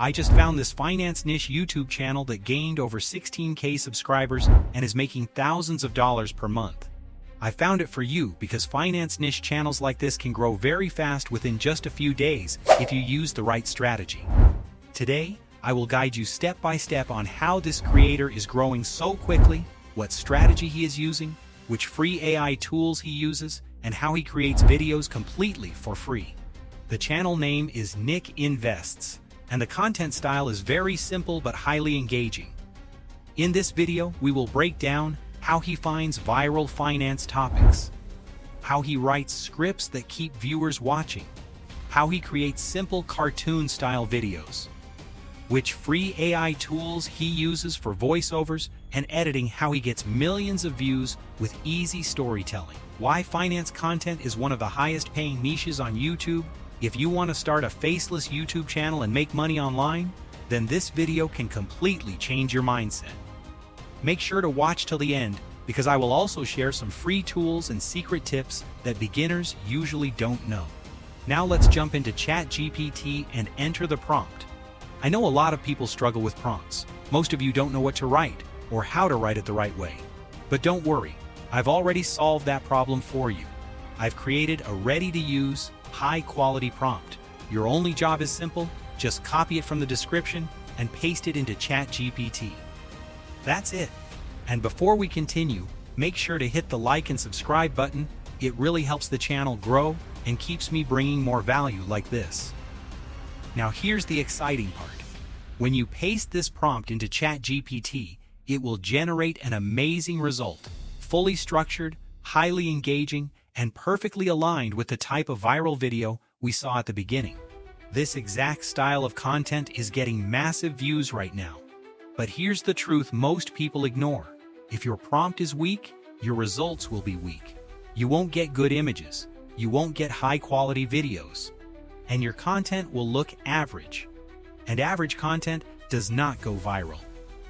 I just found this finance niche YouTube channel that gained over 16K subscribers and is making thousands of dollars per month. I found it for you because finance niche channels like this can grow very fast within just a few days if you use the right strategy. Today, I will guide you step by step on how this creator is growing so quickly, what strategy he is using, which free AI tools he uses, and how he creates videos completely for free. The channel name is Nick Invests, and the content style is very simple but highly engaging. In this video, we will break down how he finds viral finance topics, how he writes scripts that keep viewers watching, how he creates simple cartoon-style videos, which free AI tools he uses for voiceovers and editing, how he gets millions of views with easy storytelling, why finance content is one of the highest paying niches on YouTube. If you want to start a faceless YouTube channel and make money online, then this video can completely change your mindset. Make sure to watch till the end because I will also share some free tools and secret tips that beginners usually don't know. Now let's jump into ChatGPT and enter the prompt. I know a lot of people struggle with prompts. Most of you don't know what to write or how to write it the right way. But don't worry, I've already solved that problem for you. I've created a ready-to-use, high-quality prompt. Your only job is simple, just copy it from the description and paste it into ChatGPT. That's it. And before we continue, make sure to hit the like and subscribe button. It really helps the channel grow and keeps me bringing more value like this. Now here's the exciting part. When you paste this prompt into ChatGPT, it will generate an amazing result, fully structured, highly engaging, and perfectly aligned with the type of viral video we saw at the beginning. This exact style of content is getting massive views right now. But here's the truth most people ignore. If your prompt is weak, your results will be weak. You won't get good images, you won't get high-quality videos, and your content will look average. And average content does not go viral.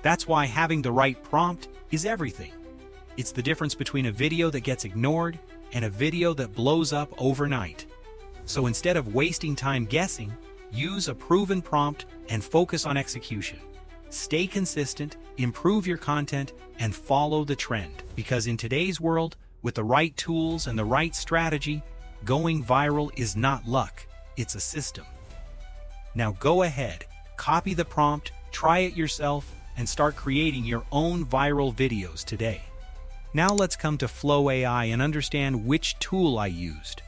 That's why having the right prompt is everything. It's the difference between a video that gets ignored and a video that blows up overnight. So instead of wasting time guessing, use a proven prompt and focus on execution. Stay consistent, improve your content, and follow the trend. Because in today's world, with the right tools and the right strategy, going viral is not luck, it's a system. Now go ahead, copy the prompt, try it yourself, and start creating your own viral videos today. Now let's come to Flow AI and understand which tool I used.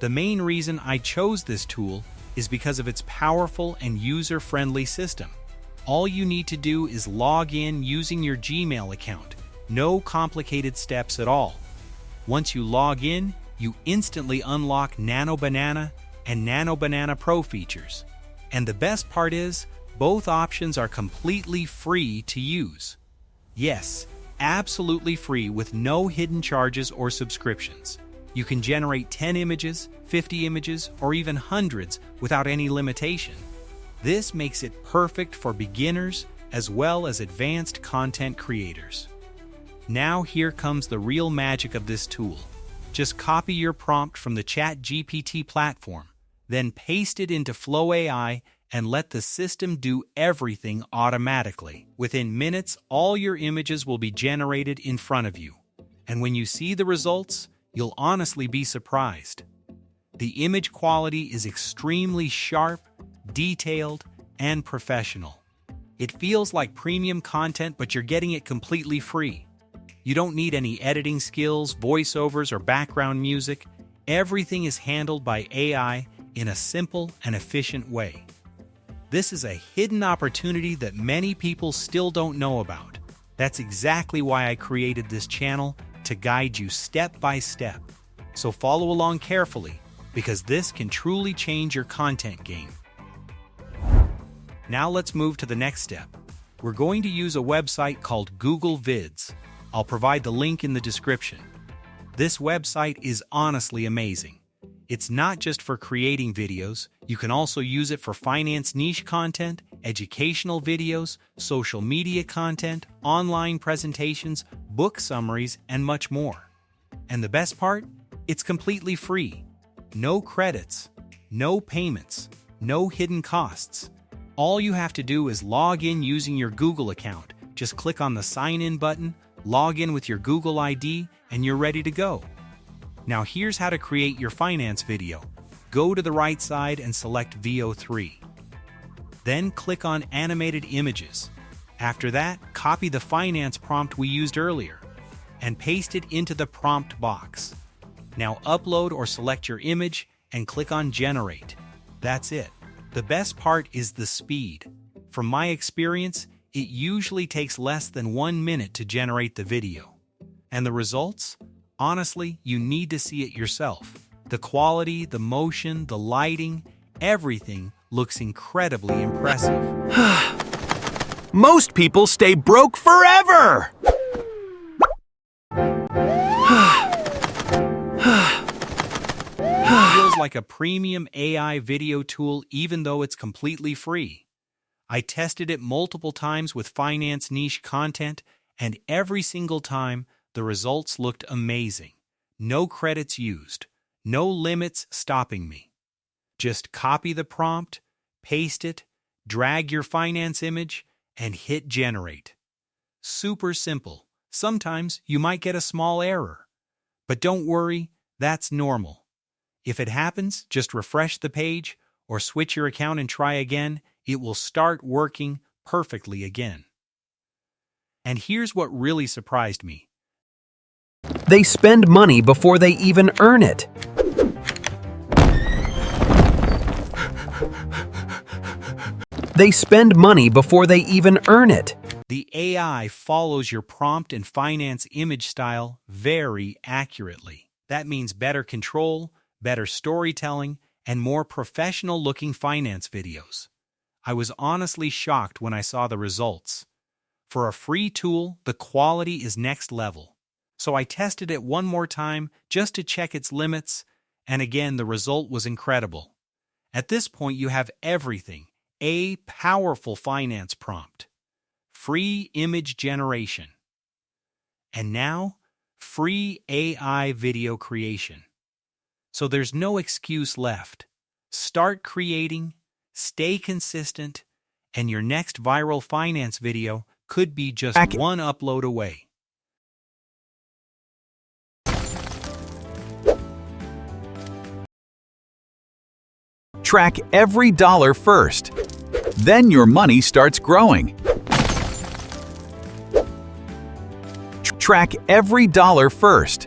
The main reason I chose this tool is because of its powerful and user-friendly system. All you need to do is log in using your Gmail account. No complicated steps at all. Once you log in, you instantly unlock Nano Banana and Nano Banana Pro features. And the best part is, both options are completely free to use. Yes, absolutely free with no hidden charges or subscriptions. You can generate 10 images, 50 images, or even hundreds without any limitation. This makes it perfect for beginners as well as advanced content creators. Now here comes the real magic of this tool. Just copy your prompt from the ChatGPT platform, then paste it into Flow AI and let the system do everything automatically. Within minutes, all your images will be generated in front of you. And when you see the results, you'll honestly be surprised. The image quality is extremely sharp, detailed, and professional. It feels like premium content, but you're getting it completely free. You don't need any editing skills, voiceovers, or background music. Everything is handled by AI in a simple and efficient way. This is a hidden opportunity that many people still don't know about. That's exactly why I created this channel, to guide you step by step. So follow along carefully, because this can truly change your content game. Now let's move to the next step. We're going to use a website called Google Vids. I'll provide the link in the description. This website is honestly amazing. It's not just for creating videos, you can also use it for finance niche content, educational videos, social media content, online presentations, book summaries, and much more. And the best part? It's completely free. No credits, no payments, no hidden costs. All you have to do is log in using your Google account. Just click on the Sign In button, log in with your Google ID, and you're ready to go. Now here's how to create your finance video. Go to the right side and select VO3. Then click on Animated Images. After that, copy the finance prompt we used earlier and paste it into the prompt box. Now upload or select your image and click on Generate. That's it. The best part is the speed. From my experience, it usually takes less than 1 minute to generate the video. And the results? Honestly, you need to see it yourself. The quality, the motion, the lighting, everything looks incredibly impressive. Most people stay broke forever! It feels like a premium AI video tool even though it's completely free. I tested it multiple times with finance niche content, and every single time, the results looked amazing. No credits used, no limits stopping me. Just copy the prompt, paste it, drag your finance image, and hit Generate. Super simple. Sometimes you might get a small error. But don't worry, that's normal. If it happens, just refresh the page or switch your account and try again. It will start working perfectly again. And here's what really surprised me. They spend money before they even earn it. They spend money before they even earn it. The AI follows your prompt and finance image style very accurately. That means better control, better storytelling, and more professional-looking finance videos. I was honestly shocked when I saw the results. For a free tool, the quality is next level. So I tested it one more time just to check its limits, and again the result was incredible. At this point you have everything: a powerful finance prompt, free image generation, and now free AI video creation. So there's no excuse left. Start creating, stay consistent, and your next viral finance video could be just one upload away. Track every dollar first. Then your money starts growing. Track every dollar first.